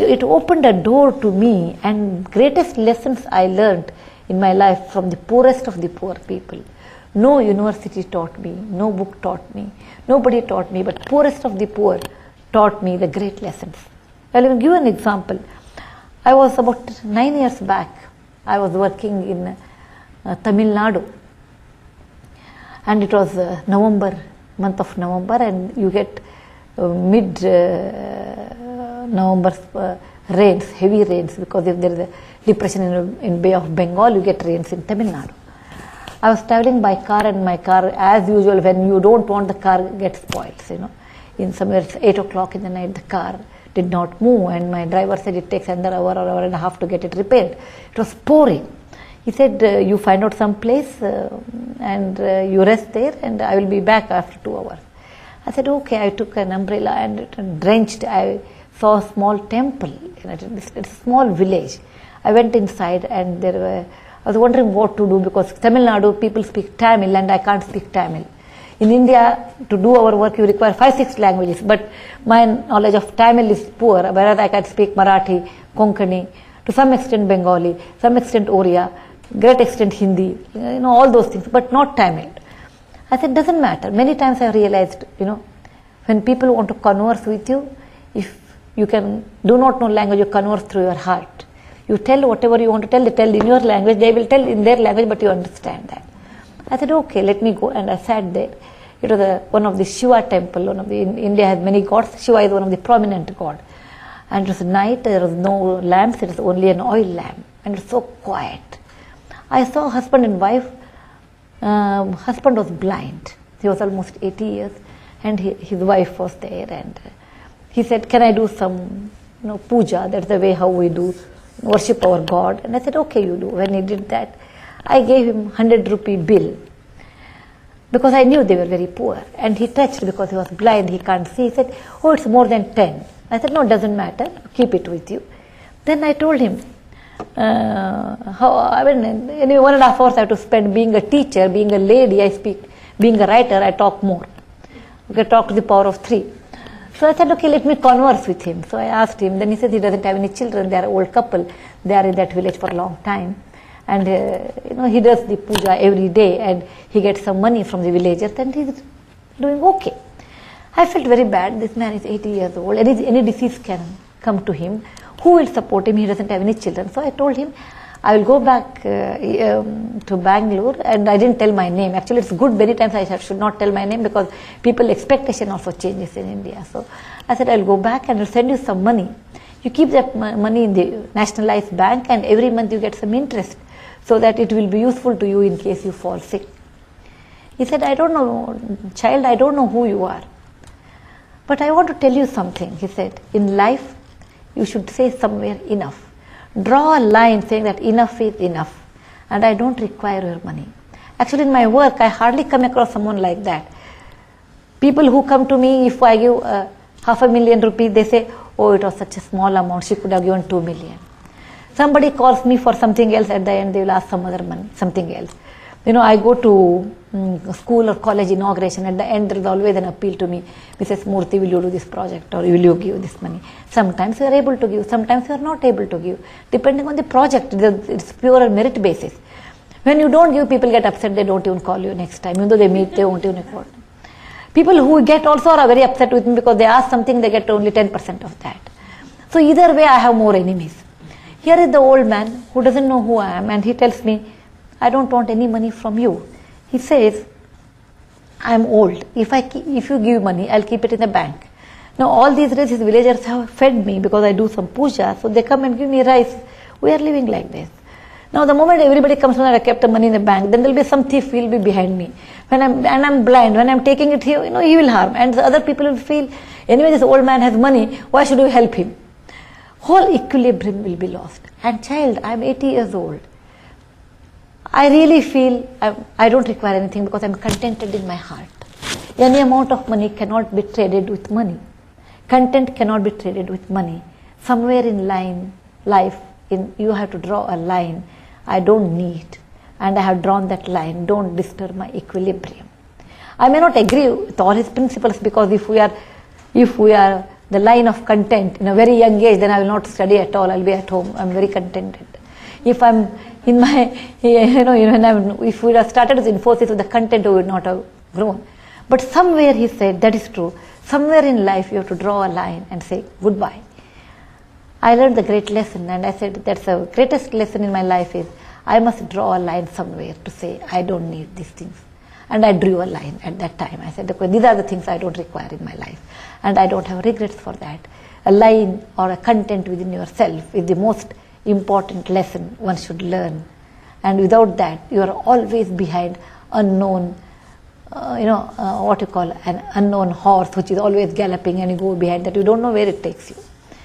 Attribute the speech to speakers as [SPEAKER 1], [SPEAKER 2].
[SPEAKER 1] it opened a door to me, and greatest lessons I learned in my life from the poorest of the poor people. No university taught me, no book taught me, nobody taught me, but poorest of the poor taught me the great lessons. I will give an example. I was about 9 years back, I was working in Tamil Nadu, and it was month of November, and you get mid-November rains, heavy rains, because if there is a depression in Bay of Bengal, you get rains in Tamil Nadu. I was traveling by car, and my car, as usual, when you don't want the car, gets spoiled. In somewhere 8 o'clock in the night, the car did not move, and my driver said it takes another hour or hour and a half to get it repaired. It was pouring. He said, you find out some place and you rest there, and I will be back after 2 hours. I said, okay. I took an umbrella, and it drenched. I saw a small temple in a small village. I went inside, and I was wondering what to do, because Tamil Nadu people speak Tamil and I can't speak Tamil. In India, to do our work, you require 5-6 languages, but my knowledge of Tamil is poor, whereas I can speak Marathi, Konkani, to some extent Bengali, some extent Oriya, great extent Hindi, all those things, but not Tamil. I said, doesn't matter. Many times I realized, when people want to converse with you, if you do not know language, you converse through your heart. You tell whatever you want to tell, they tell in your language, they will tell in their language, but you understand that. I said, okay, let me go, and I sat there. It was one of the Shiva temple, India has many gods, Shiva is one of the prominent god. And it was night, there was no lamps, it was only an oil lamp, and it was so quiet. I saw husband and wife. Husband was blind, he was almost 80 years, and his wife was there, and he said, can I do some puja, that's the way how we do, worship our God. And I said, okay, you do. When he did that, I gave him 100 rupee bill, because I knew they were very poor, and he touched, because he was blind, he can't see. He said, oh, it's more than 10. I said, no, it doesn't matter, keep it with you. Then I told him, anyway, 1.5 hours I have to spend being a teacher, being a lady, I speak, being a writer, I talk more. Okay, talk to the power of 3. So I said, okay, let me converse with him. So I asked him, then he said he doesn't have any children, they are an old couple, they are in that village for a long time. And he does the puja every day, and he gets some money from the villagers, and he's doing okay. I felt very bad. This man is 80 years old, any disease can come to him. Who will support him? He doesn't have any children. So I told him, I will go back to Bangalore, and I didn't tell my name. Actually, it's good, many times I should not tell my name, because people expectation also changes in India. So I said, I'll go back and I'll send you some money. You keep that money in the nationalized bank, and every month you get some interest, so that it will be useful to you in case you fall sick. He said, I don't know, child, I don't know who you are, but I want to tell you something. He said, in life, you should say somewhere enough. Draw a line saying that enough is enough, and I don't require your money. Actually, in my work, I hardly come across someone like that. People who come to me, if I give 500,000 rupees, they say, oh, it was such a small amount, she could have given 2 million. Somebody calls me for something else, at the end they will ask some other money, something else. I go to school or college inauguration, at the end there is always an appeal to me, Mrs. Murthy, will you do this project, or will you give this money? Sometimes you are able to give, sometimes you are not able to give, depending on the project. It's pure merit basis. When you don't give, people get upset, they don't even call you next time, even though they meet, they won't even call. People who get also are very upset with me, because they ask something, they get only 10% of that. So either way, I have more enemies. Here is the old man who doesn't know who I am, and he tells me, I don't want any money from you. He says, I am old. If you give money, I'll keep it in the bank. Now all these days his villagers have fed me, because I do some puja, so they come and give me rice. We are living like this. Now the moment everybody comes when I kept the money in the bank, then there will be some thief who will be behind me. And I'm blind, when I'm taking it here, he will harm. And the other people will feel, anyway this old man has money, why should we help him? Whole equilibrium will be lost. And child, I'm 80 years old. I really feel I don't require anything, because I'm contented in my heart. Any amount of money cannot be traded with money. Content cannot be traded with money. Somewhere in life, you have to draw a line. I don't need, and I have drawn that line. Don't disturb my equilibrium. I may not agree with all his principles, because if we are the the line of content in a very young age, then I will not study at all. I'll be at home. I'm very contented. If I'm in my, if we had started as Infosys with the content, we would not have grown. But somewhere he said, that is true. Somewhere in life you have to draw a line and say goodbye. I learned the great lesson, and I said that's the greatest lesson in my life is I must draw a line somewhere to say I don't need these things. And I drew a line at that time. I said, okay, these are the things I don't require in my life. And I don't have regrets for that. A line or a content within yourself is the most important lesson one should learn. And without that, you are always behind unknown, what you call an unknown horse, which is always galloping, and you go behind that. You don't know where it takes you.